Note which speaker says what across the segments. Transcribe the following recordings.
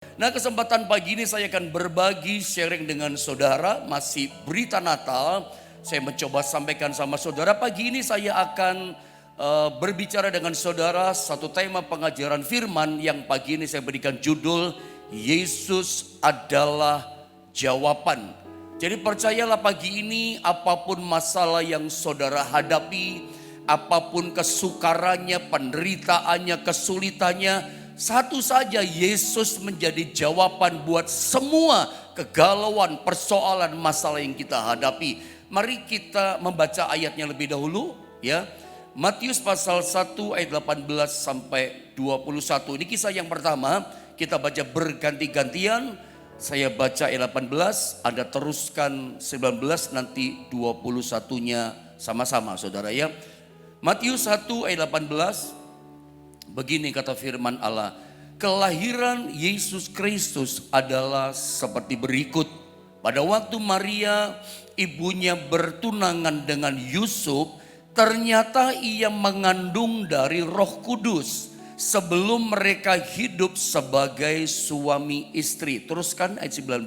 Speaker 1: Nah, kesempatan pagi ini saya akan berbagi sharing dengan saudara, masih berita Natal. Saya mencoba sampaikan sama saudara, pagi ini saya akan berbicara dengan saudara satu tema pengajaran firman yang pagi ini saya berikan judul Yesus adalah jawaban. Jadi percayalah pagi ini apapun masalah yang saudara hadapi, apapun kesukarannya, penderitaannya, kesulitannya, satu saja, Yesus menjadi jawaban buat semua kegalauan, persoalan, masalah yang kita hadapi. Mari kita membaca ayatnya lebih dahulu ya. Matius pasal 1 ayat 18 sampai 21. Ini kisah yang pertama, kita baca berganti-gantian. Saya baca ayat 18, Anda teruskan 19, nanti 21-nya sama-sama saudara ya. Matius 1 ayat 18. Begini kata firman Allah, kelahiran Yesus Kristus adalah seperti berikut. Pada waktu Maria ibunya bertunangan dengan Yusuf, ternyata ia mengandung dari Roh Kudus sebelum mereka hidup sebagai suami istri. Teruskan ayat 19.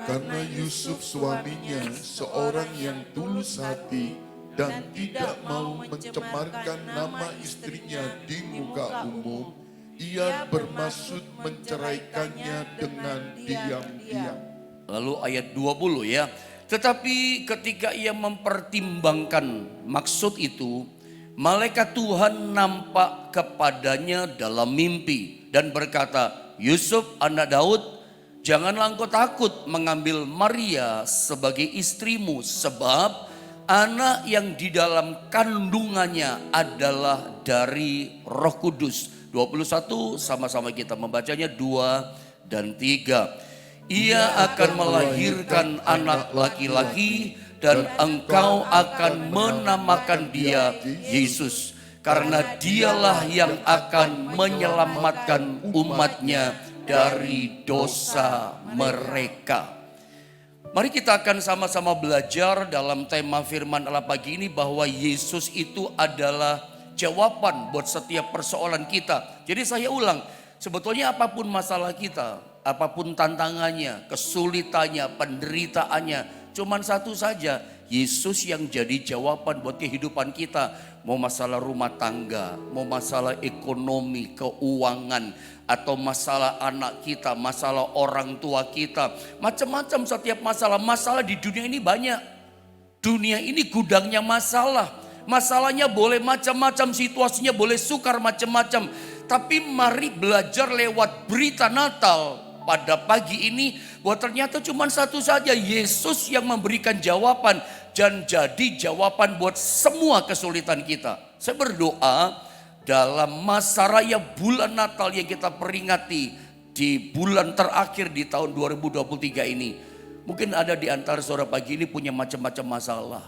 Speaker 2: Karena Yusuf suaminya seorang yang tulus hati dan tidak mau mencemarkan nama istrinya di muka umum, ia bermaksud menceraikannya dengan diam-diam.
Speaker 1: Lalu ayat 20 ya. Tetapi ketika ia mempertimbangkan maksud itu, malaikat Tuhan nampak kepadanya dalam mimpi dan berkata, Yusuf anak Daud, janganlah engkau takut mengambil Maria sebagai istrimu, sebab anak yang di dalam kandungannya adalah dari Roh Kudus. 21 sama-sama kita membacanya 2 dan 3. Ia akan melahirkan anak laki-laki dan engkau akan menamakan dia Yesus, karena dialah yang akan menyelamatkan umatnya dari dosa mereka. Mari kita akan sama-sama belajar dalam tema firman Allah pagi ini bahwa Yesus itu adalah jawaban buat setiap persoalan kita. Jadi saya ulang, sebetulnya apapun masalah kita, apapun tantangannya, kesulitannya, penderitaannya, cuman satu saja, Yesus yang jadi jawaban buat kehidupan kita. Mau masalah rumah tangga, mau masalah ekonomi, keuangan, atau masalah anak kita, masalah orang tua kita, macam-macam setiap masalah. Masalah di dunia ini banyak. Dunia ini gudangnya masalah. Masalahnya boleh macam-macam, situasinya boleh sukar macam-macam. Tapi mari belajar lewat berita Natal pada pagi ini bahwa ternyata cuma satu saja, Yesus yang memberikan jawaban dan jadi jawaban buat semua kesulitan kita. Saya berdoa dalam masa raya bulan Natal yang kita peringati di bulan terakhir di tahun 2023 ini, mungkin ada di antara saudara pagi ini punya macam-macam masalah,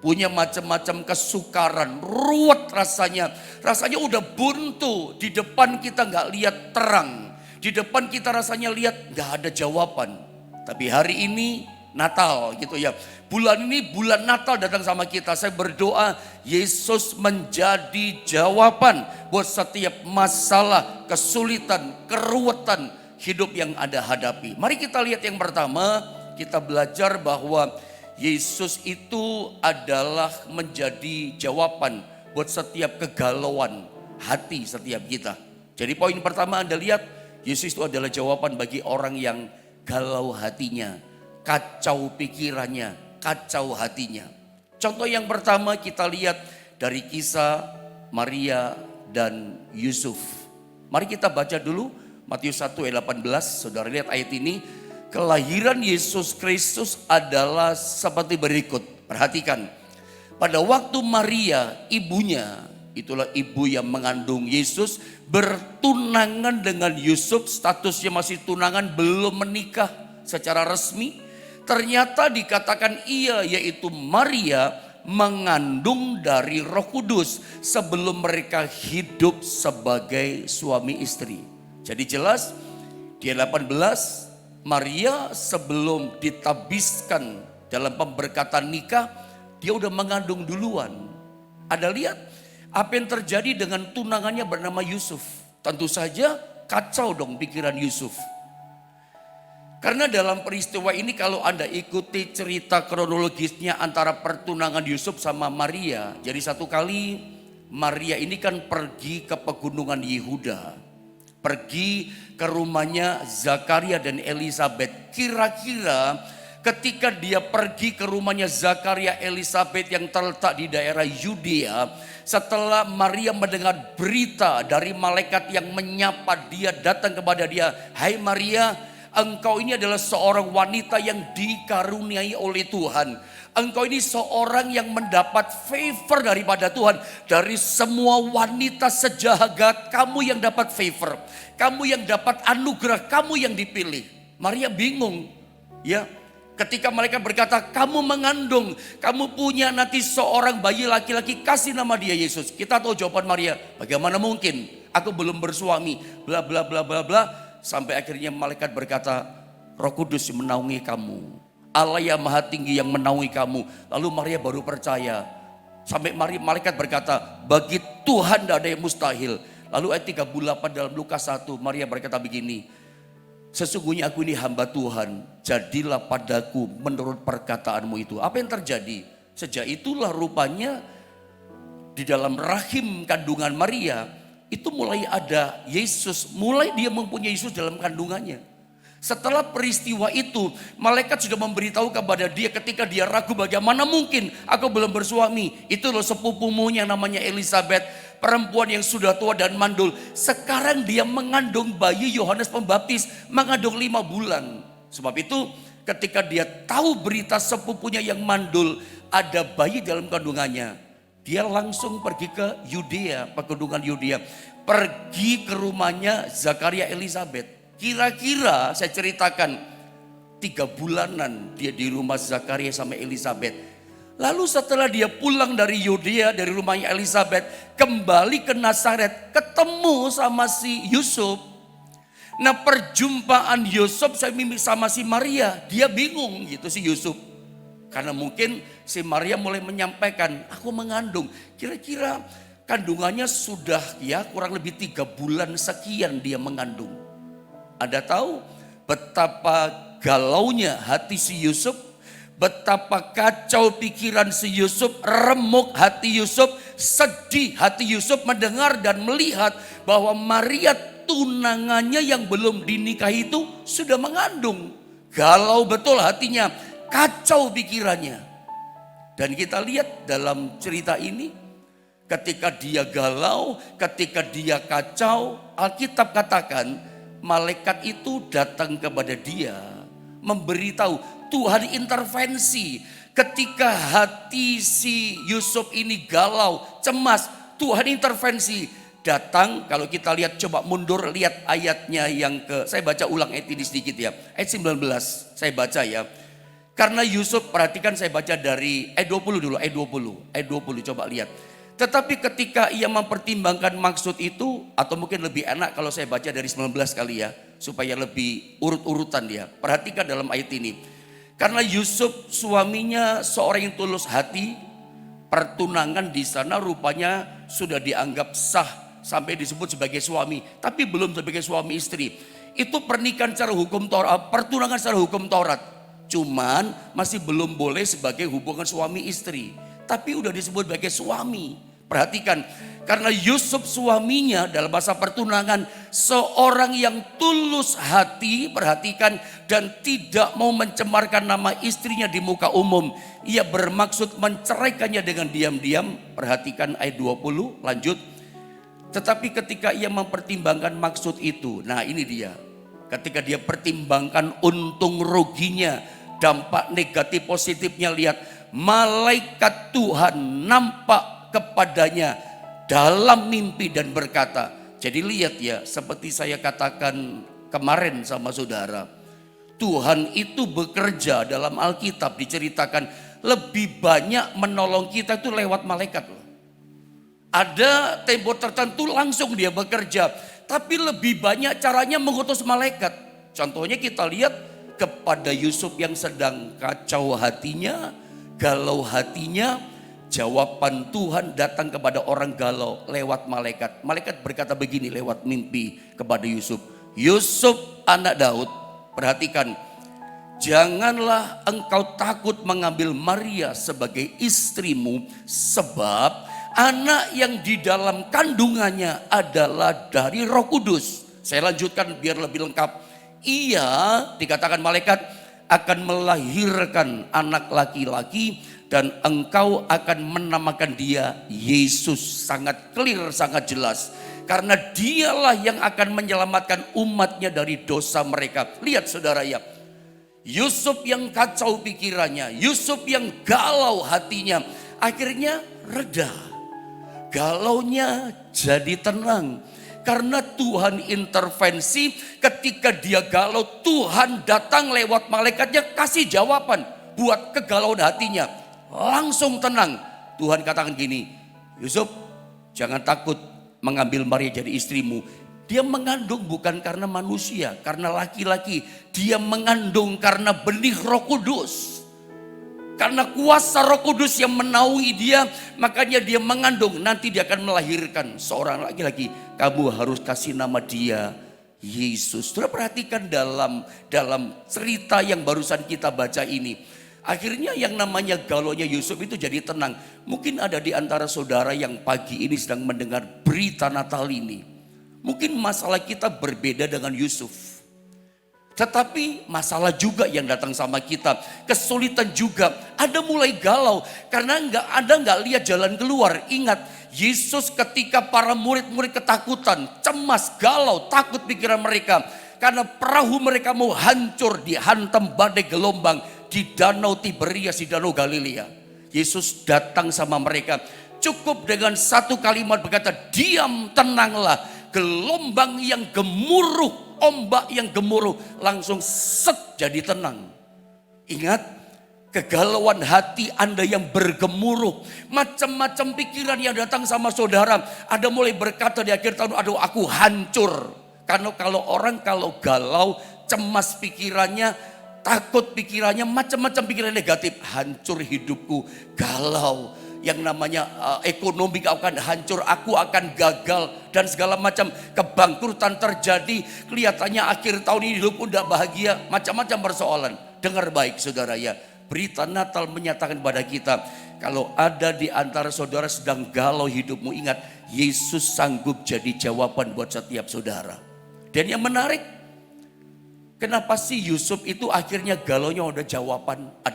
Speaker 1: punya macam-macam kesukaran, ruwet rasanya udah buntu, di depan kita nggak lihat terang, di depan kita rasanya lihat nggak ada jawaban. Tapi hari ini Natal gitu ya, bulan ini bulan Natal datang sama kita. Saya berdoa Yesus menjadi jawaban buat setiap masalah, kesulitan, keruwetan hidup yang Anda hadapi. Mari kita lihat yang pertama, kita belajar bahwa Yesus itu adalah menjadi jawaban buat setiap kegalauan hati setiap kita. Jadi poin pertama Anda lihat, Yesus itu adalah jawaban bagi orang yang galau hatinya, kacau pikirannya, kacau hatinya. Contoh yang pertama kita lihat dari kisah Maria dan Yusuf. Mari kita baca dulu Matius 1 ayat 18. Saudara lihat ayat ini. Kelahiran Yesus Kristus adalah seperti berikut. Perhatikan. Pada waktu Maria ibunya, itulah ibu yang mengandung Yesus, bertunangan dengan Yusuf, statusnya masih tunangan, belum menikah secara resmi. Ternyata dikatakan ia, yaitu Maria, mengandung dari Roh Kudus sebelum mereka hidup sebagai suami istri. Jadi jelas di 18, Maria sebelum ditabiskan dalam pemberkatan nikah, dia udah mengandung duluan. Ada lihat apa yang terjadi dengan tunangannya bernama Yusuf? Tentu saja kacau dong pikiran Yusuf. Karena dalam peristiwa ini kalau Anda ikuti cerita kronologisnya antara pertunangan Yusuf sama Maria. Jadi satu kali Maria ini kan pergi ke pegunungan Yehuda. Pergi ke rumahnya Zakaria dan Elisabet. Kira-kira ketika dia pergi ke rumahnya Zakaria Elisabet yang terletak di daerah Yudea. Setelah Maria mendengar berita dari malaikat yang menyapa dia, datang kepada dia. Hai Maria, engkau ini adalah seorang wanita yang dikaruniai oleh Tuhan. Engkau ini seorang yang mendapat favor daripada Tuhan. Dari semua wanita sejagat, kamu yang dapat favor. Kamu yang dapat anugerah, kamu yang dipilih. Maria bingung. Ya, ketika mereka berkata, kamu mengandung, kamu punya nanti seorang bayi laki-laki, kasih nama dia Yesus. Kita tahu jawaban Maria, bagaimana mungkin? Aku belum bersuami, bla bla bla bla bla. Sampai akhirnya malaikat berkata, Roh Kudus yang menaungi kamu, Allah yang Maha Tinggi yang menaungi kamu. Lalu Maria baru percaya. Sampai malaikat berkata, bagi Tuhan tidak ada yang mustahil. Lalu ayat 38 dalam Lukas 1, Maria berkata begini, sesungguhnya aku ini hamba Tuhan, jadilah padaku menurut perkataanmu itu. Apa yang terjadi? Sejak itulah rupanya di dalam rahim kandungan Maria, itu mulai ada Yesus, mulai dia mempunyai Yesus dalam kandungannya. Setelah peristiwa itu, malaikat sudah memberitahu kepada dia ketika dia ragu, bagaimana mungkin aku belum bersuami. Itu loh sepupumu yang namanya Elisabet, perempuan yang sudah tua dan mandul. Sekarang dia mengandung bayi Yohanes Pembaptis, mengandung 5 bulan. Sebab itu ketika dia tahu berita sepupunya yang mandul, ada bayi dalam kandungannya, dia langsung pergi ke Yudea, pegunungan Yudea. Pergi ke rumahnya Zakaria Elisabet. Kira-kira saya ceritakan 3 bulanan dia di rumah Zakaria sama Elisabet. Lalu setelah dia pulang dari Yudea, dari rumahnya Elisabet, kembali ke Nazaret, ketemu sama si Yusuf. Nah, perjumpaan Yusuf sama si Maria, dia bingung gitu si Yusuf. Karena mungkin si Maria mulai menyampaikan, aku mengandung. Kira-kira kandungannya sudah ya kurang lebih 3 bulan sekian dia mengandung. Anda tahu betapa galaunya hati si Yusuf, betapa kacau pikiran si Yusuf, remuk hati Yusuf, sedih hati Yusuf mendengar dan melihat bahwa Maria tunangannya yang belum dinikahi itu sudah mengandung. Galau betul hatinya, kacau pikirannya. Dan kita lihat dalam cerita ini, ketika dia galau, ketika dia kacau, Alkitab katakan malaikat itu datang kepada dia, memberitahu Tuhan intervensi. Ketika hati si Yusuf ini galau, cemas, Tuhan intervensi. Datang, kalau kita lihat, coba mundur, lihat ayatnya yang saya baca ulang ayat ini sedikit ya. Ayat 19, saya baca ya. Karena Yusuf, perhatikan saya baca dari ayat 20 dulu, ayat 20 coba lihat. Tetapi ketika ia mempertimbangkan maksud itu, atau mungkin lebih enak kalau saya baca dari 19 kali ya, supaya lebih urut-urutan dia. Perhatikan dalam ayat ini. Karena Yusuf suaminya seorang yang tulus hati, pertunangan di sana rupanya sudah dianggap sah sampai disebut sebagai suami, tapi belum sebagai suami istri. Itu pernikahan secara hukum Taurat, pertunangan secara hukum Taurat. Cuman masih belum boleh sebagai hubungan suami istri, tapi udah disebut sebagai suami. Perhatikan, karena Yusuf suaminya dalam masa pertunangan seorang yang tulus hati, perhatikan, dan tidak mau mencemarkan nama istrinya di muka umum. Ia bermaksud menceraikannya dengan diam-diam. Perhatikan ayat 20, lanjut. Tetapi ketika ia mempertimbangkan maksud itu, nah ini dia. Ketika dia pertimbangkan untung ruginya, dampak negatif positifnya, lihat, malaikat Tuhan nampak kepadanya dalam mimpi dan berkata. Jadi lihat ya, seperti saya katakan kemarin sama saudara, Tuhan itu bekerja dalam Alkitab diceritakan lebih banyak menolong kita itu lewat malaikat loh. Ada tempo tertentu langsung dia bekerja, tapi lebih banyak caranya mengutus malaikat. Contohnya kita lihat kepada Yusuf yang sedang kacau hatinya, galau hatinya, jawaban Tuhan datang kepada orang galau lewat malaikat. Malaikat berkata begini lewat mimpi kepada Yusuf. Yusuf anak Daud, perhatikan, janganlah engkau takut mengambil Maria sebagai istrimu, sebab anak yang di dalam kandungannya adalah dari Roh Kudus. Saya lanjutkan biar lebih lengkap. Ia, dikatakan malaikat, akan melahirkan anak laki-laki dan engkau akan menamakan dia Yesus. Sangat clear, sangat jelas. Karena dialah yang akan menyelamatkan umatnya dari dosa mereka. Lihat saudara ya, Yusuf yang kacau pikirannya, Yusuf yang galau hatinya, akhirnya reda. Galaunya jadi tenang. Karena Tuhan intervensi, ketika dia galau, Tuhan datang lewat malaikatnya kasih jawaban buat kegalauan hatinya. Langsung tenang. Tuhan katakan gini, Yusuf jangan takut mengambil Maria jadi istrimu. Dia mengandung bukan karena manusia, karena laki-laki. Dia mengandung karena benih Roh Kudus. Karena kuasa Roh Kudus yang menaungi dia, makanya dia mengandung. Nanti dia akan melahirkan seorang laki-laki. Kamu harus kasih nama dia Yesus. Sudah perhatikan dalam cerita yang barusan kita baca ini. Akhirnya yang namanya galaunya Yusuf itu jadi tenang. Mungkin ada di antara saudara yang pagi ini sedang mendengar berita Natal ini. Mungkin masalah kita berbeda dengan Yusuf. Tetapi masalah juga yang datang sama kita. Kesulitan juga. Ada mulai galau. Karena nggak lihat jalan keluar. Ingat, Yesus ketika para murid-murid ketakutan, cemas, galau, takut pikiran mereka. Karena perahu mereka mau hancur, dihantam badai gelombang di danau Tiberias, di danau Galilea. Yesus datang sama mereka. Cukup dengan satu kalimat berkata, diam, tenanglah. Gelombang yang gemuruh, ombak yang gemuruh, langsung set jadi tenang. Ingat, kegalauan hati Anda yang bergemuruh, macam-macam pikiran yang datang sama saudara. Ada mulai berkata di akhir tahun, aduh aku hancur. Karena kalau orang galau, cemas pikirannya, takut pikirannya, macam-macam pikiran negatif. Hancur hidupku, galau. Yang namanya ekonomi akan hancur, aku akan gagal, dan segala macam kebangkrutan terjadi. Kelihatannya akhir tahun ini hidupku tidak bahagia, macam-macam persoalan. Dengar baik saudara ya, berita Natal menyatakan kepada kita, kalau ada di antara saudara sedang galau hidupmu, ingat, Yesus sanggup jadi jawaban buat setiap saudara. Dan yang menarik, kenapa sih Yusuf itu akhirnya galaunya ada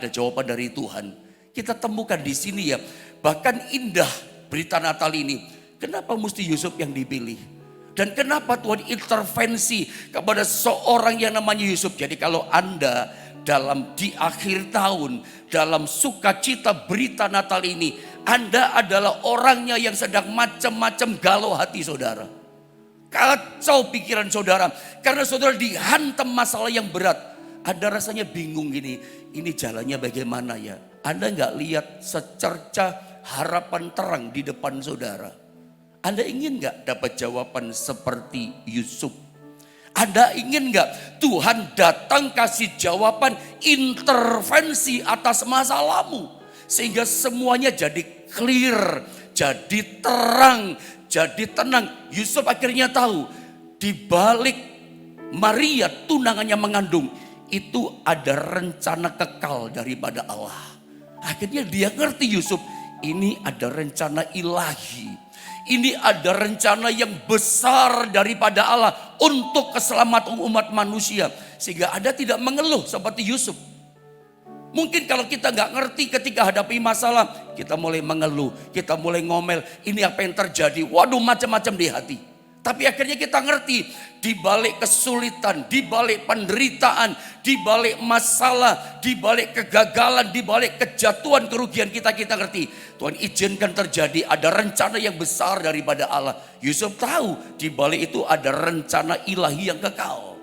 Speaker 1: jawaban dari Tuhan. Kita temukan di sini ya, bahkan indah berita Natal ini. Kenapa mesti Yusuf yang dipilih? Dan kenapa Tuhan intervensi kepada seorang yang namanya Yusuf? Jadi kalau Anda di akhir tahun, dalam sukacita berita Natal ini, Anda adalah orangnya yang sedang macam-macam galau hati saudara. Kacau pikiran saudara, karena saudara dihantam masalah yang berat. Anda rasanya bingung gini, ini jalannya bagaimana ya? Anda nggak lihat secercah harapan terang di depan saudara. Anda ingin nggak dapat jawaban seperti Yusuf? Anda ingin nggak Tuhan datang kasih jawaban intervensi atas masalahmu? Sehingga semuanya jadi clear, jadi terang, jadi tenang. Yusuf akhirnya tahu di balik Maria tunangannya mengandung, itu ada rencana kekal daripada Allah. Akhirnya dia ngerti Yusuf, ini ada rencana ilahi. Ini ada rencana yang besar daripada Allah untuk keselamatan umat manusia. Sehingga Anda tidak mengeluh seperti Yusuf. Mungkin kalau kita nggak ngerti ketika hadapi masalah, kita mulai mengeluh, kita mulai ngomel, ini apa yang terjadi? Waduh, macam-macam di hati. Tapi akhirnya kita ngerti, di balik kesulitan, di balik penderitaan, di balik masalah, di balik kegagalan, di balik kejatuhan, kerugian kita ngerti. Tuhan izinkan terjadi, ada rencana yang besar daripada Allah. Yusuf tahu di balik itu ada rencana ilahi yang kekal.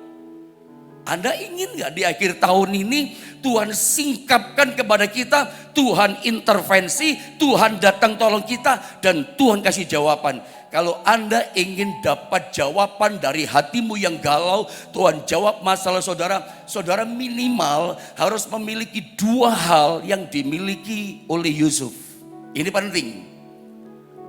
Speaker 1: Anda ingin gak di akhir tahun ini Tuhan singkapkan kepada kita, Tuhan intervensi, Tuhan datang tolong kita, dan Tuhan kasih jawaban. Kalau Anda ingin dapat jawaban dari hatimu yang galau, Tuhan jawab masalah saudara, saudara minimal harus memiliki dua hal yang dimiliki oleh Yusuf. Ini penting.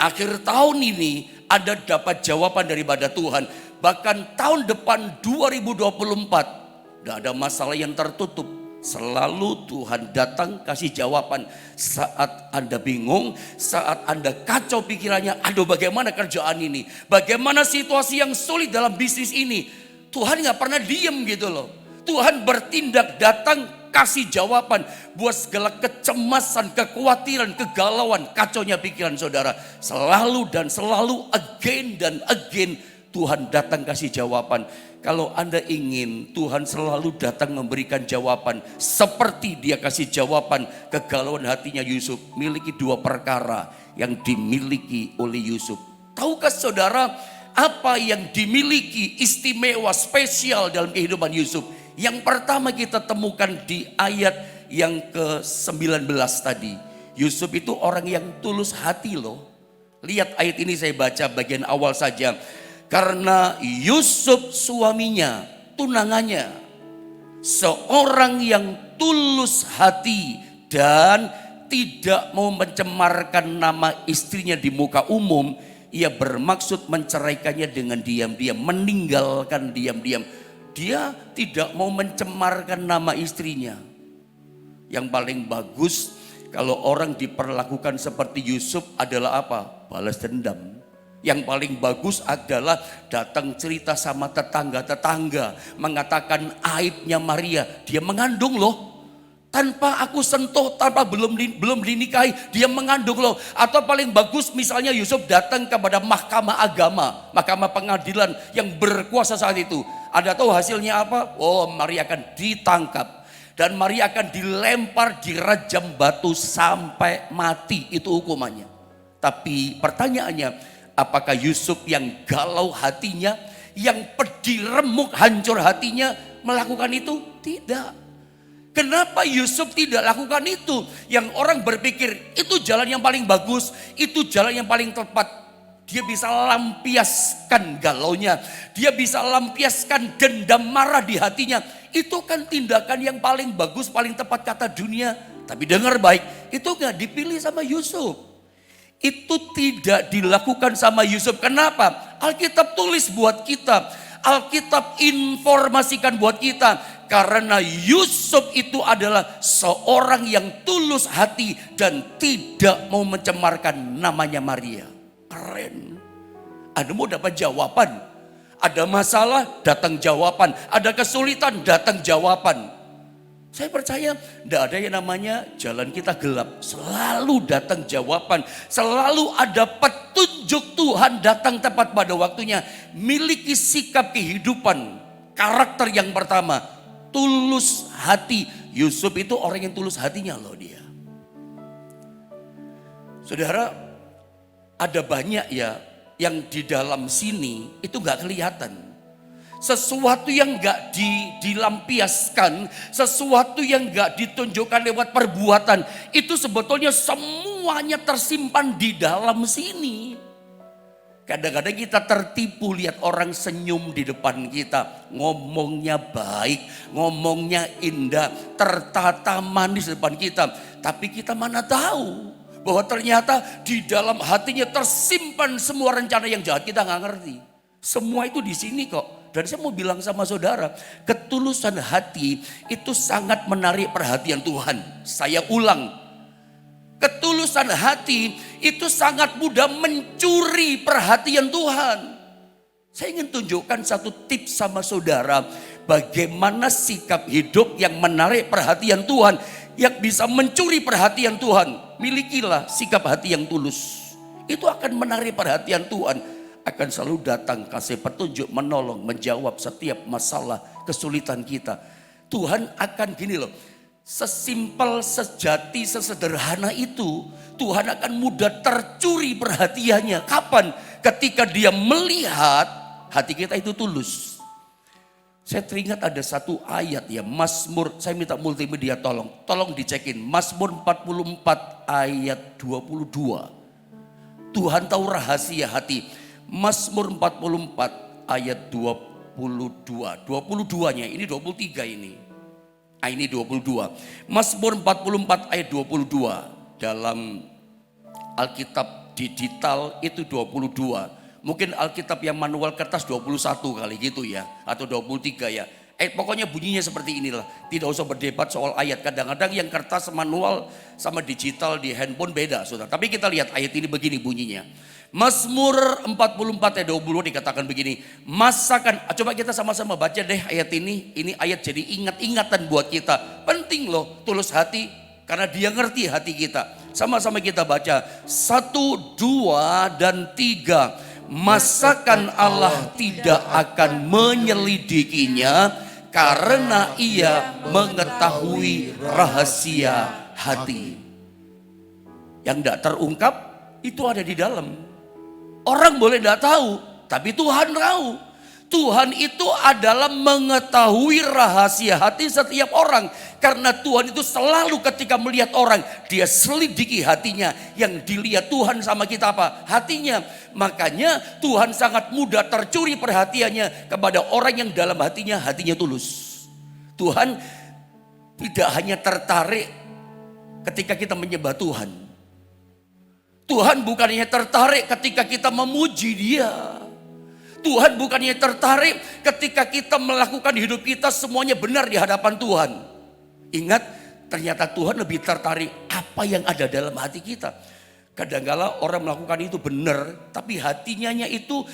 Speaker 1: Akhir tahun ini Anda dapat jawaban daripada Tuhan. Bahkan tahun depan 2024 tidak ada masalah yang tertutup. Selalu Tuhan datang kasih jawaban. Saat Anda bingung, saat Anda kacau pikirannya, aduh bagaimana kerjaan ini, bagaimana situasi yang sulit dalam bisnis ini, Tuhan gak pernah diem gitu loh. Tuhan bertindak, datang kasih jawaban buat segala kecemasan, kekhawatiran, kegalauan, kacaunya pikiran saudara. Selalu dan selalu, again dan again, Tuhan datang kasih jawaban. Kalau Anda ingin Tuhan selalu datang memberikan jawaban seperti dia kasih jawaban kegalauan hatinya Yusuf, miliki dua perkara yang dimiliki oleh Yusuf. Tahukah saudara apa yang dimiliki istimewa spesial dalam kehidupan Yusuf? Yang pertama kita temukan di ayat yang ke-19 tadi. Yusuf itu orang yang tulus hati loh. Lihat ayat ini, saya baca bagian awal saja. Karena Yusuf suaminya, tunangannya, seorang yang tulus hati dan tidak mau mencemarkan nama istrinya di muka umum, ia bermaksud menceraikannya dengan diam-diam, meninggalkan diam-diam. Dia tidak mau mencemarkan nama istrinya. Yang paling bagus kalau orang diperlakukan seperti Yusuf adalah apa? Balas dendam. Yang paling bagus adalah datang cerita sama tetangga-tetangga, mengatakan aibnya Maria. Dia mengandung loh. Tanpa aku sentuh, tanpa belum dinikahi, dia mengandung loh. Atau paling bagus misalnya Yusuf datang kepada mahkamah agama, mahkamah pengadilan yang berkuasa saat itu. Ada tahu hasilnya apa? Oh, Maria akan ditangkap. Dan Maria akan dilempar, dirajam batu sampai mati. Itu hukumannya. Tapi pertanyaannya, apakah Yusuf yang galau hatinya, yang pedih remuk hancur hatinya melakukan itu? Tidak. Kenapa Yusuf tidak lakukan itu? Yang orang berpikir itu jalan yang paling bagus, itu jalan yang paling tepat. Dia bisa lampiaskan galaunya, dia bisa lampiaskan dendam marah di hatinya. Itu kan tindakan yang paling bagus, paling tepat kata dunia. Tapi dengar baik, itu gak dipilih sama Yusuf. Itu tidak dilakukan sama Yusuf. Kenapa? Alkitab tulis buat kita. Alkitab informasikan buat kita. Karena Yusuf itu adalah seorang yang tulus hati dan tidak mau mencemarkan namanya Maria. Keren. Anda mau dapat jawaban. Ada masalah, datang jawaban. Ada kesulitan, datang jawaban. Saya percaya tidak ada yang namanya jalan kita gelap. Selalu datang jawaban. Selalu ada petunjuk Tuhan datang tepat pada waktunya. Miliki sikap kehidupan. Karakter yang pertama, tulus hati. Yusuf itu orang yang tulus hatinya loh dia. Saudara, ada banyak ya yang di dalam sini itu gak kelihatan. Sesuatu yang gak dilampiaskan, sesuatu yang gak ditunjukkan lewat perbuatan, itu sebetulnya semuanya tersimpan di dalam sini. Kadang-kadang kita tertipu lihat orang senyum di depan kita, ngomongnya baik, ngomongnya indah, tertata manis di depan kita. Tapi kita mana tahu bahwa ternyata di dalam hatinya tersimpan semua rencana yang jahat, kita gak ngerti. Semua itu di sini kok. Dan saya mau bilang sama saudara, ketulusan hati itu sangat menarik perhatian Tuhan. Saya ulang, ketulusan hati itu sangat mudah mencuri perhatian Tuhan. Saya ingin tunjukkan satu tips sama saudara, bagaimana sikap hidup yang menarik perhatian Tuhan, yang bisa mencuri perhatian Tuhan. Milikilah sikap hati yang tulus. Itu akan menarik perhatian Tuhan. Akan selalu datang kasih petunjuk, menolong, menjawab setiap masalah kesulitan kita. Tuhan akan gini loh, sesimpel, sejati, sesederhana itu Tuhan akan mudah tercuri perhatiannya. Kapan? Ketika dia melihat hati kita itu tulus. Saya teringat ada satu ayat ya, Mazmur, saya minta multimedia tolong dicekin. Mazmur 44 ayat 22. Tuhan tahu rahasia hati. Mazmur 44 ayat 22. 22-nya, ini 23 ini. Ini 22. Mazmur 44 ayat 22. Dalam Alkitab digital itu 22. Mungkin Alkitab yang manual kertas 21 kali gitu ya. Atau 23 ya. Pokoknya bunyinya seperti inilah. Tidak usah berdebat soal ayat. Kadang-kadang yang kertas manual sama digital di handphone beda, saudara. Tapi kita lihat ayat ini begini bunyinya. Mazmur 44 ayat 20 dikatakan begini. Masakan, coba kita sama-sama baca deh ayat ini. Ini ayat jadi ingat-ingatan buat kita. Penting loh tulus hati. Karena dia ngerti hati kita. Sama-sama kita baca. 1, 2, dan 3. Masakan Allah tidak akan menyelidikinya karena ia mengetahui rahasia hati. Yang tidak terungkap itu ada di dalam. Orang boleh tidak tahu, tapi Tuhan tahu. Tuhan itu adalah mengetahui rahasia hati setiap orang. Karena Tuhan itu selalu ketika melihat orang, dia selidiki hatinya. Yang dilihat Tuhan sama kita apa? Hatinya. Makanya Tuhan sangat mudah tercuri perhatiannya kepada orang yang dalam hatinya tulus. Tuhan tidak hanya tertarik ketika kita menyembah Tuhan. Tuhan bukannya tertarik ketika kita memuji Dia. Tuhan bukannya tertarik ketika kita melakukan hidup kita semuanya benar di hadapan Tuhan. Ingat, ternyata Tuhan lebih tertarik apa yang ada dalam hati kita. Kadang-kala orang melakukan itu benar, tapi hatinya itu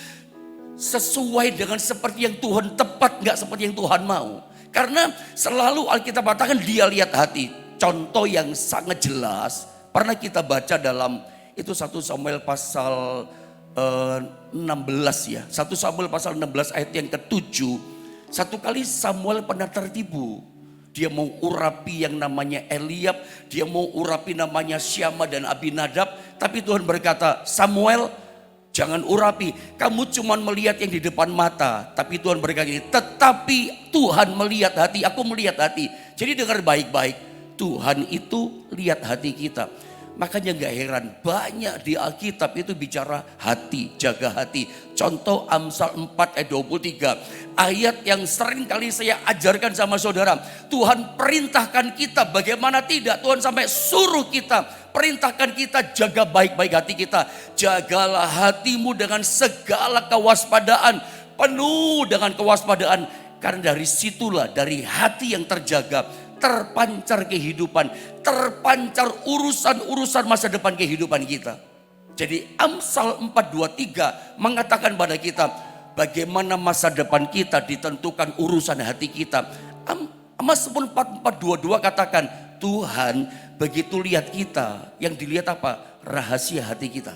Speaker 1: sesuai dengan seperti yang Tuhan tepat, nggak seperti yang Tuhan mau. Karena selalu Alkitab katakan dia lihat hati. Contoh yang sangat jelas pernah kita baca dalam itu 1 Samuel pasal 16 ya. 1 Samuel pasal 16 ayat yang ke-7. Satu kali Samuel pernah tertipu. Dia mau urapi yang namanya Eliab, dia mau urapi namanya Syama dan Abinadab, tapi Tuhan berkata, "Samuel, jangan urapi. Kamu cuma melihat yang di depan mata." Tapi Tuhan berkata, "Tetapi Tuhan melihat hati, aku melihat hati." Jadi dengar baik-baik, Tuhan itu lihat hati kita. Makanya gak heran banyak di Alkitab itu bicara hati, jaga hati. Contoh Amsal 4 ayat 23. Ayat yang sering kali saya ajarkan sama saudara. Tuhan perintahkan kita bagaimana tidak. Tuhan sampai suruh kita, perintahkan kita jaga baik-baik hati kita. Jagalah hatimu dengan segala kewaspadaan. Penuh dengan kewaspadaan. Karena dari situlah, dari hati yang terjaga, terpancar kehidupan, terpancar urusan-urusan masa depan kehidupan kita. Jadi Amsal 4:23 mengatakan pada kita bagaimana masa depan kita ditentukan urusan hati kita. Mazmur 44:22 katakan Tuhan begitu lihat kita, yang dilihat apa? Rahasia hati kita.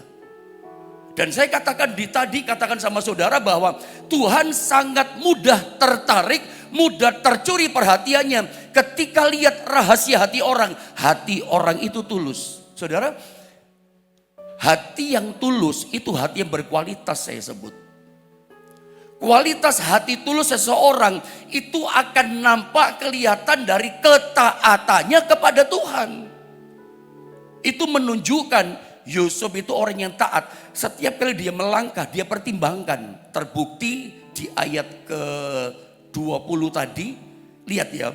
Speaker 1: Dan saya katakan tadi katakan sama saudara bahwa Tuhan sangat mudah tertarik, mudah tercuri perhatiannya ketika lihat rahasia hati orang. Hati orang itu tulus. Saudara, hati yang tulus itu hati yang berkualitas saya sebut. Kualitas hati tulus seseorang itu akan nampak kelihatan dari ketaatannya kepada Tuhan. Itu menunjukkan Yusuf itu orang yang taat. Setiap kali dia melangkah, dia pertimbangkan. Terbukti di ayat ke-20 tadi. Lihat ya,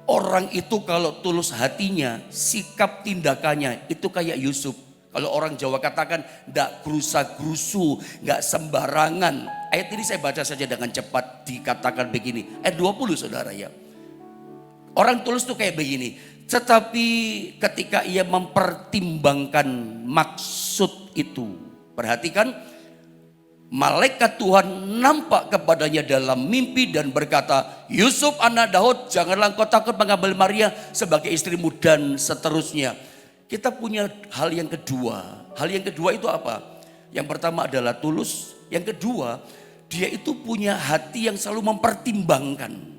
Speaker 1: orang itu kalau tulus hatinya, sikap tindakannya itu kayak Yusuf. Kalau orang Jawa katakan, ndak gerusa-gerusu, nggak sembarangan. Ayat ini saya baca saja dengan cepat, dikatakan begini. Ayat 20 saudara ya. Orang tulus tuh kayak begini. Tetapi ketika ia mempertimbangkan maksud itu. Perhatikan, malaikat Tuhan nampak kepadanya dalam mimpi dan berkata, "Yusuf anak Daud, janganlah engkau takut mengambil Maria sebagai istrimu," dan seterusnya. Kita punya hal yang kedua. Hal yang kedua itu apa? Yang pertama adalah tulus. Yang kedua, dia itu punya hati yang selalu mempertimbangkan.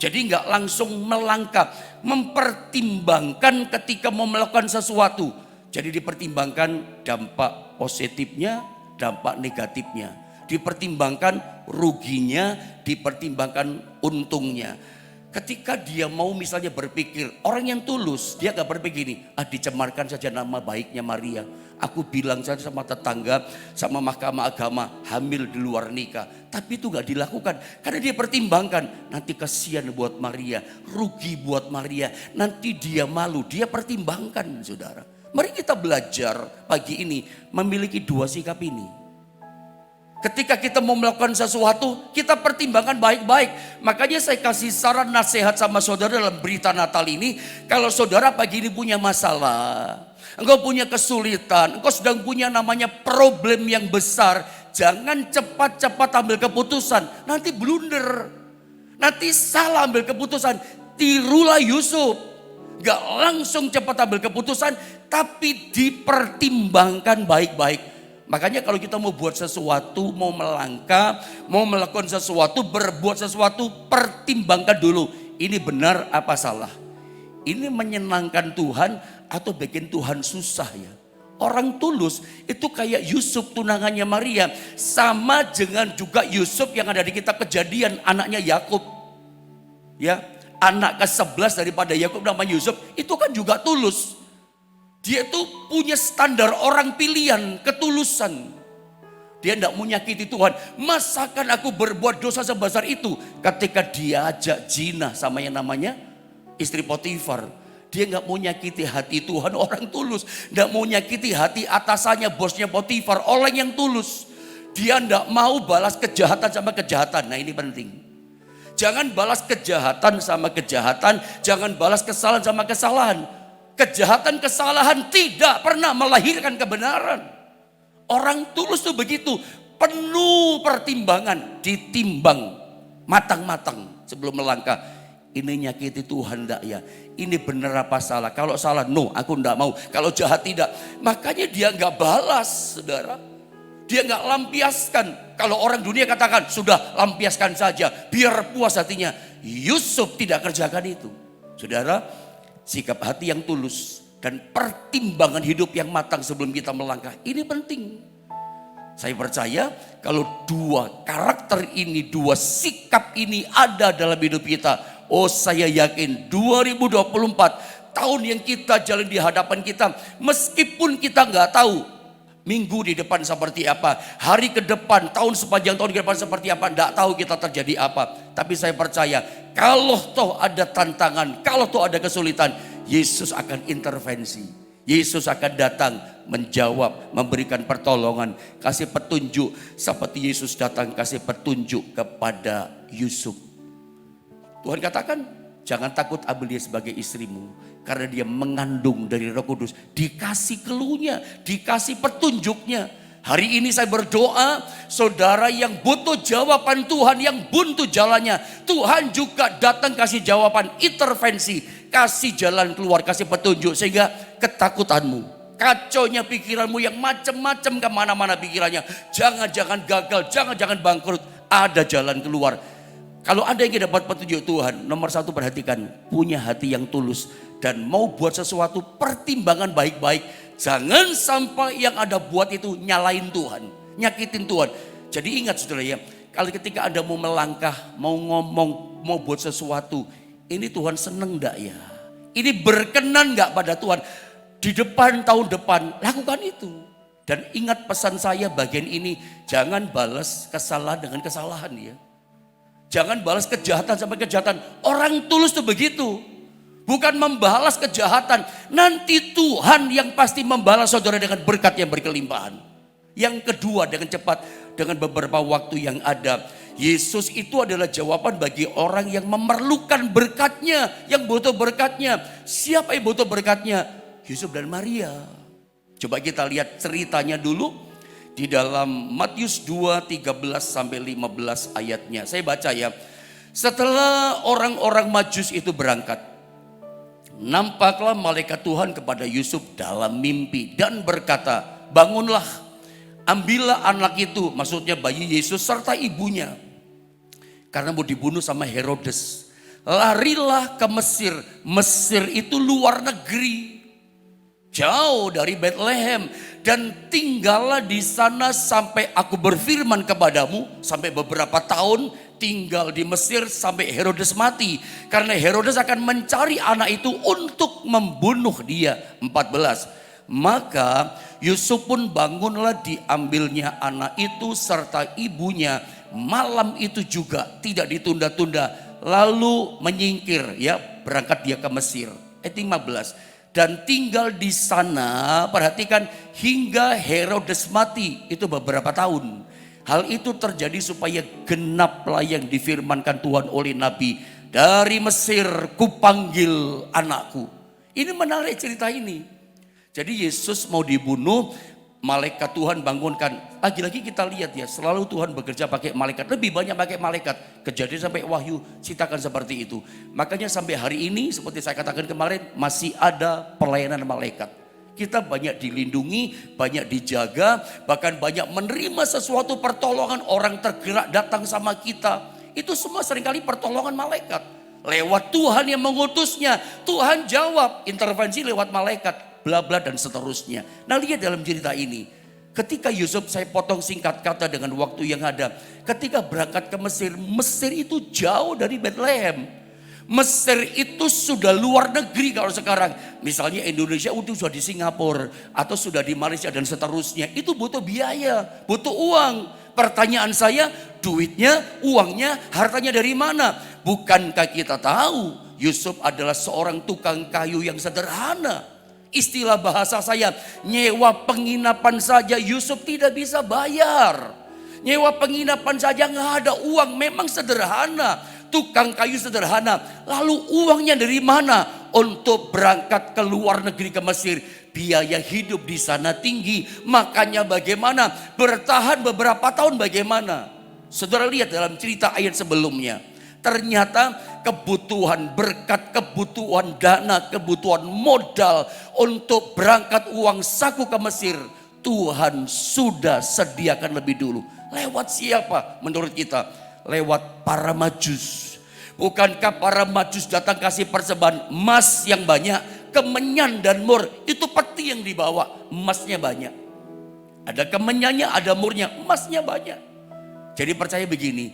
Speaker 1: Jadi nggak langsung melangkah, mempertimbangkan ketika mau melakukan sesuatu. Jadi dipertimbangkan dampak positifnya, dampak negatifnya. Dipertimbangkan ruginya, dipertimbangkan untungnya. Ketika dia mau misalnya berpikir, orang yang tulus, dia gak berpikir gini, dicemarkan saja nama baiknya Maria. Aku bilang saja sama tetangga, sama mahkamah agama, hamil di luar nikah. Tapi itu gak dilakukan, karena dia pertimbangkan, nanti kasihan buat Maria, rugi buat Maria, nanti dia malu. Dia pertimbangkan saudara. Mari kita belajar pagi ini memiliki dua sikap ini. Ketika kita mau melakukan sesuatu, kita pertimbangkan baik-baik. Makanya saya kasih saran nasihat sama saudara dalam berita Natal ini. Kalau saudara pagi ini punya masalah, engkau punya kesulitan, engkau sedang punya namanya problem yang besar, jangan cepat-cepat ambil keputusan. Nanti blunder, nanti salah ambil keputusan. Tirulah Yusuf, gak langsung cepat ambil keputusan, tapi dipertimbangkan baik-baik. Makanya kalau kita mau buat sesuatu, mau melangkah, mau melakukan sesuatu, berbuat sesuatu, pertimbangkan dulu. Ini benar apa salah? Ini menyenangkan Tuhan atau bikin Tuhan susah ya? Orang tulus itu kayak Yusuf tunangannya Maria. Sama dengan juga Yusuf yang ada di kitab Kejadian, anaknya Yakub. Ya, anak ke-11 daripada Yakub namanya Yusuf, itu kan juga tulus. Dia itu punya standar orang pilihan, ketulusan. Dia tidak mau nyakiti Tuhan. Masakan aku berbuat dosa sebesar itu? Ketika dia ajak zina sama yang namanya istri Potifar. Dia nggak mau nyakiti hati Tuhan, orang tulus. Nggak mau nyakiti hati atasannya, bosnya Potifar, orang yang tulus. Dia nggak mau balas kejahatan sama kejahatan. Nah ini penting. Jangan balas kejahatan sama kejahatan. Jangan balas kesalahan sama kesalahan. Kejahatan, kesalahan tidak pernah melahirkan kebenaran. Orang tulus tuh begitu, penuh pertimbangan, ditimbang matang-matang sebelum melangkah. Ini nyakiti Tuhan enggak ya? Ini benar apa salah? Kalau salah, no, aku enggak mau. Kalau jahat tidak. Makanya dia enggak balas, saudara. Dia enggak lampiaskan. Kalau orang dunia katakan, sudah lampiaskan saja, biar puas hatinya. Yusuf tidak kerjakan itu. Saudara, sikap hati yang tulus dan pertimbangan hidup yang matang sebelum kita melangkah. Ini penting. Saya percaya kalau dua karakter ini, dua sikap ini ada dalam hidup kita. Oh saya yakin 2024 tahun yang kita jalan di hadapan kita. Meskipun kita nggak tahu minggu di depan seperti apa, hari ke depan, tahun sepanjang tahun ke depan seperti apa, enggak tahu kita terjadi apa. Tapi saya percaya kalau toh ada tantangan, kalau toh ada kesulitan, Yesus akan intervensi. Yesus akan datang menjawab, memberikan pertolongan, kasih petunjuk seperti Yesus datang kasih petunjuk kepada Yusuf. Tuhan katakan, jangan takut ambil dia sebagai istrimu. Karena dia mengandung dari Roh Kudus. Dikasih clue-nya, dikasih petunjuknya. Hari ini saya berdoa, saudara yang butuh jawaban Tuhan, yang buntu jalannya. Tuhan juga datang kasih jawaban, intervensi, kasih jalan keluar, kasih petunjuk. Sehingga ketakutanmu, kacaunya pikiranmu yang macam-macam kemana-mana pikirannya. Jangan-jangan gagal, jangan-jangan bangkrut. Ada jalan keluar. Kalau ada yang dapat petunjuk Tuhan, nomor satu perhatikan, punya hati yang tulus dan mau buat sesuatu pertimbangan baik-baik. Jangan sampai yang ada buat itu nyalain Tuhan, nyakitin Tuhan. Jadi ingat saudara ya, kalau ketika Anda mau melangkah, mau ngomong, mau buat sesuatu, ini Tuhan seneng enggak ya? Ini berkenan enggak pada Tuhan? Di depan, tahun depan, lakukan itu. Dan ingat pesan saya bagian ini, jangan balas kesalahan dengan kesalahan ya. Jangan balas kejahatan sampai kejahatan. Orang tulus tuh begitu. Bukan membalas kejahatan. Nanti Tuhan yang pasti membalas saudara dengan berkat yang berkelimpahan. Yang kedua, dengan cepat, dengan beberapa waktu yang ada. Yesus itu adalah jawaban bagi orang yang memerlukan berkatnya. Yang butuh berkatnya. Siapa yang butuh berkatnya? Yusuf dan Maria. Coba kita lihat ceritanya dulu. Di dalam Matius 2, 13 sampai 15 ayatnya. Saya baca ya. Setelah orang-orang Majus itu berangkat, nampaklah malaikat Tuhan kepada Yusuf dalam mimpi dan berkata, bangunlah, ambillah anak itu, maksudnya bayi Yesus serta ibunya. Karena mau dibunuh sama Herodes. Larilah ke Mesir. Mesir itu luar negeri. Jauh dari Bethlehem. Dan tinggallah di sana sampai aku berfirman kepadamu. Sampai beberapa tahun tinggal di Mesir sampai Herodes mati. Karena Herodes akan mencari anak itu untuk membunuh dia. 14. Maka Yusuf pun bangunlah, diambilnya anak itu serta ibunya. Malam itu juga tidak ditunda-tunda. Lalu menyingkir, ya berangkat dia ke Mesir. Ayat 15. dan tinggal di sana, perhatikan, hingga Herodes mati, itu beberapa tahun. Hal itu terjadi supaya genaplah yang difirmankan Tuhan oleh Nabi, dari Mesir kupanggil anakku. Ini menarik cerita ini. Jadi Yesus mau dibunuh, malaikat Tuhan bangunkan. Lagi-lagi kita lihat ya, selalu Tuhan bekerja pakai malaikat. Lebih banyak pakai malaikat. Kejadian sampai Wahyu ceritakan seperti itu. Makanya sampai hari ini seperti saya katakan kemarin, masih ada pelayanan malaikat. Kita banyak dilindungi, banyak dijaga, bahkan banyak menerima sesuatu pertolongan. Orang tergerak datang sama kita. Itu semua seringkali pertolongan malaikat. Lewat Tuhan yang mengutusnya. Tuhan jawab, intervensi lewat malaikat, bla bla dan seterusnya. Nah, lihat dalam cerita ini. Ketika Yusuf, saya potong singkat kata dengan waktu yang ada. Ketika berangkat ke Mesir, Mesir itu jauh dari Bethlehem. Mesir itu sudah luar negeri kalau sekarang. Misalnya Indonesia itu sudah di Singapura atau sudah di Malaysia dan seterusnya. Itu butuh biaya, butuh uang. Pertanyaan saya, duitnya, uangnya, hartanya dari mana? Bukankah kita tahu Yusuf adalah seorang tukang kayu yang sederhana? Istilah bahasa saya, nyewa penginapan saja Yusuf tidak bisa bayar. Nyewa penginapan saja nggak ada uang, memang sederhana. Tukang kayu sederhana. Lalu uangnya dari mana? Untuk berangkat ke luar negeri ke Mesir. Biaya hidup di sana tinggi. Makanya bagaimana? Bertahan beberapa tahun bagaimana? Saudara lihat dalam cerita ayat sebelumnya. Ternyata kebutuhan berkat, kebutuhan dana, kebutuhan modal untuk berangkat uang saku ke Mesir. Tuhan sudah sediakan lebih dulu. Lewat siapa menurut kita? Lewat para majus. Bukankah para majus datang kasih persembahan emas yang banyak, kemenyan dan mur? Itu peti yang dibawa, emasnya banyak. Ada kemenyannya, ada murnya, emasnya banyak. Jadi percaya begini,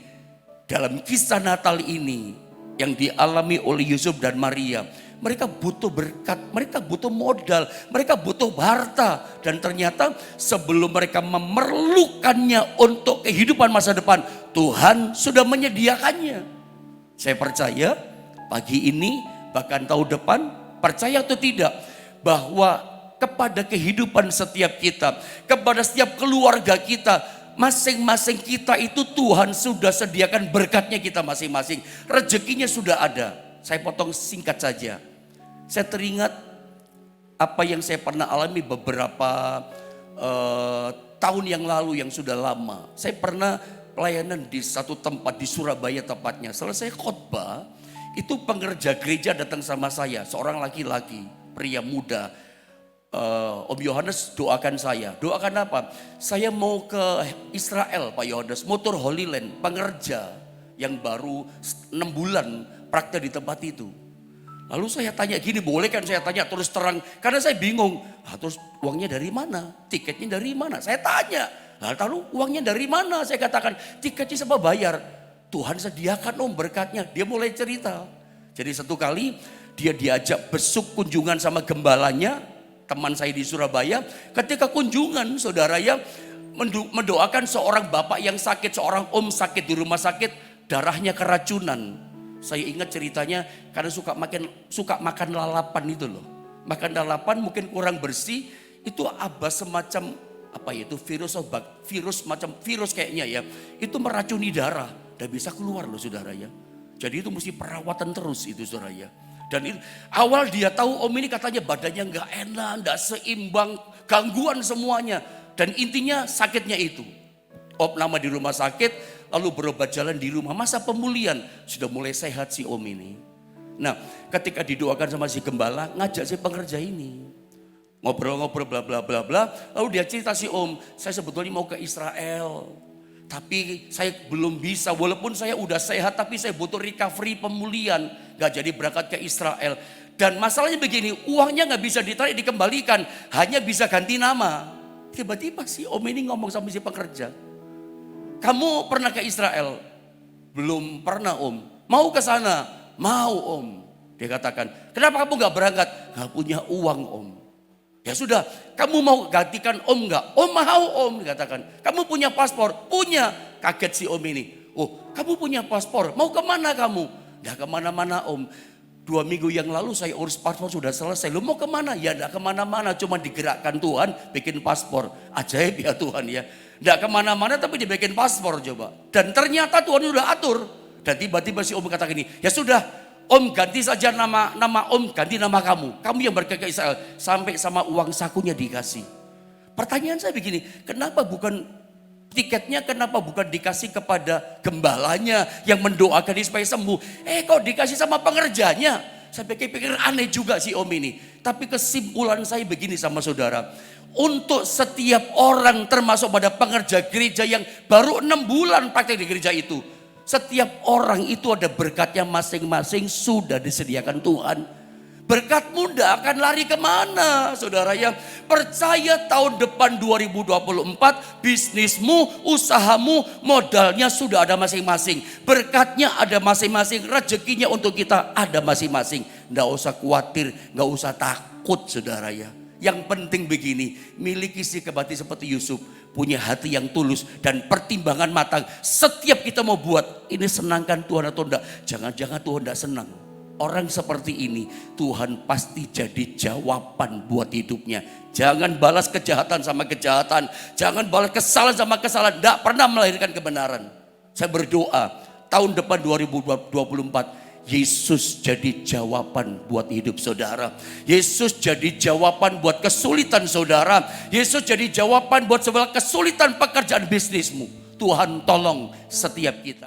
Speaker 1: dalam kisah Natal ini yang dialami oleh Yusuf dan Maria, mereka butuh berkat, mereka butuh modal, mereka butuh harta. Dan ternyata sebelum mereka memerlukannya untuk kehidupan masa depan, Tuhan sudah menyediakannya. Saya percaya pagi ini, bahkan tahun depan, percaya atau tidak, bahwa kepada kehidupan setiap kita, kepada setiap keluarga kita, masing-masing kita itu Tuhan sudah sediakan berkatnya kita masing-masing. Rezekinya sudah ada. Saya potong singkat saja. Saya teringat apa yang saya pernah alami beberapa tahun yang lalu yang sudah lama. Saya pernah pelayanan di satu tempat di Surabaya tepatnya. Selesai khotbah, itu pengerja gereja datang sama saya. Seorang laki-laki, pria muda. Om Yohanes doakan saya. Doakan apa? Saya mau ke Israel Pak Yohanes, motor Holy Land, pengerja yang baru 6 bulan praktek di tempat itu. Lalu saya tanya gini, boleh kan saya tanya terus terang, karena saya bingung. Terus uangnya dari mana? Tiketnya dari mana? Saya tanya. Lalu uangnya dari mana? Saya katakan, tiketnya siapa bayar? Tuhan sediakan om berkatnya. Dia mulai cerita. Jadi satu kali dia diajak besuk kunjungan sama gembalanya, teman saya di Surabaya. Ketika kunjungan, saudara ya, mendoakan seorang bapak yang sakit, seorang om sakit di rumah sakit, darahnya keracunan. Saya ingat ceritanya karena suka makan lalapan itu loh. Makan lalapan mungkin kurang bersih, itu semacam apa ya, itu virus kayaknya ya. Itu meracuni darah dan bisa keluar loh saudara ya. Jadi itu mesti perawatan terus itu saudara ya. Dan itu, awal dia tahu om ini katanya badannya nggak enak, nggak seimbang, gangguan semuanya. Dan intinya sakitnya itu. Opname di rumah sakit, lalu berobat jalan di rumah. Masa pemulihan sudah mulai sehat si om ini. Nah, ketika didoakan sama si gembala, ngajak si pengerja ini. Ngobrol-ngobrol bla bla bla bla. Lalu dia cerita si om, saya sebetulnya mau ke Israel. Tapi saya belum bisa, walaupun saya udah sehat, tapi saya butuh recovery pemulihan. Gak jadi berangkat ke Israel. Dan masalahnya begini, uangnya gak bisa ditarik dikembalikan, hanya bisa ganti nama. Tiba-tiba si om ini ngomong sama si pekerja, kamu pernah ke Israel? Belum pernah om. Mau ke sana? Mau om. Dia katakan, kenapa kamu gak berangkat? Gak punya uang om. Ya sudah, kamu mau gantikan om gak? Om mau om, dikatakan. Kamu punya paspor? Punya. Kaget si om ini. Oh, kamu punya paspor? Mau kemana kamu? Gak kemana-mana om. 2 minggu yang lalu saya urus paspor sudah selesai. Lu mau kemana? Ya enggak kemana-mana, cuma digerakkan Tuhan bikin paspor. Ajaib ya Tuhan ya. Enggak kemana-mana tapi dibikin paspor coba. Dan ternyata Tuhan sudah atur. Dan tiba-tiba si Om kata gini, ya sudah Om ganti saja nama Om, ganti nama kamu. Kamu yang berkata Israel. Sampai sama uang sakunya dikasih. Pertanyaan saya begini, kenapa bukan tiketnya kenapa bukan dikasih kepada gembalanya yang mendoakan dia supaya sembuh? Kok dikasih sama pengerjanya? Saya pikir aneh juga si Om ini. Tapi kesimpulan saya begini sama saudara. Untuk setiap orang termasuk pada pengerja gereja yang baru 6 bulan praktek di gereja itu. Setiap orang itu ada berkatnya masing-masing sudah disediakan Tuhan. Berkatmu tidak akan lari kemana saudara yang percaya tahun depan 2024 bisnismu, usahamu, modalnya sudah ada masing-masing. Berkatnya ada masing-masing, rezekinya untuk kita ada masing-masing. Tidak usah khawatir, nggak usah takut saudara ya. Yang penting begini, miliki sikap hati seperti Yusuf. Punya hati yang tulus dan pertimbangan matang. Setiap kita mau buat, ini senangkan Tuhan atau enggak. Jangan-jangan Tuhan enggak senang. Orang seperti ini Tuhan pasti jadi jawaban buat hidupnya. Jangan balas kejahatan sama kejahatan. Jangan balas kesalahan sama kesalahan. Tidak pernah melahirkan kebenaran. Saya berdoa tahun depan 2024 Yesus jadi jawaban buat hidup saudara. Yesus jadi jawaban buat kesulitan saudara. Yesus jadi jawaban buat segala kesulitan pekerjaan bisnismu. Tuhan tolong setiap kita.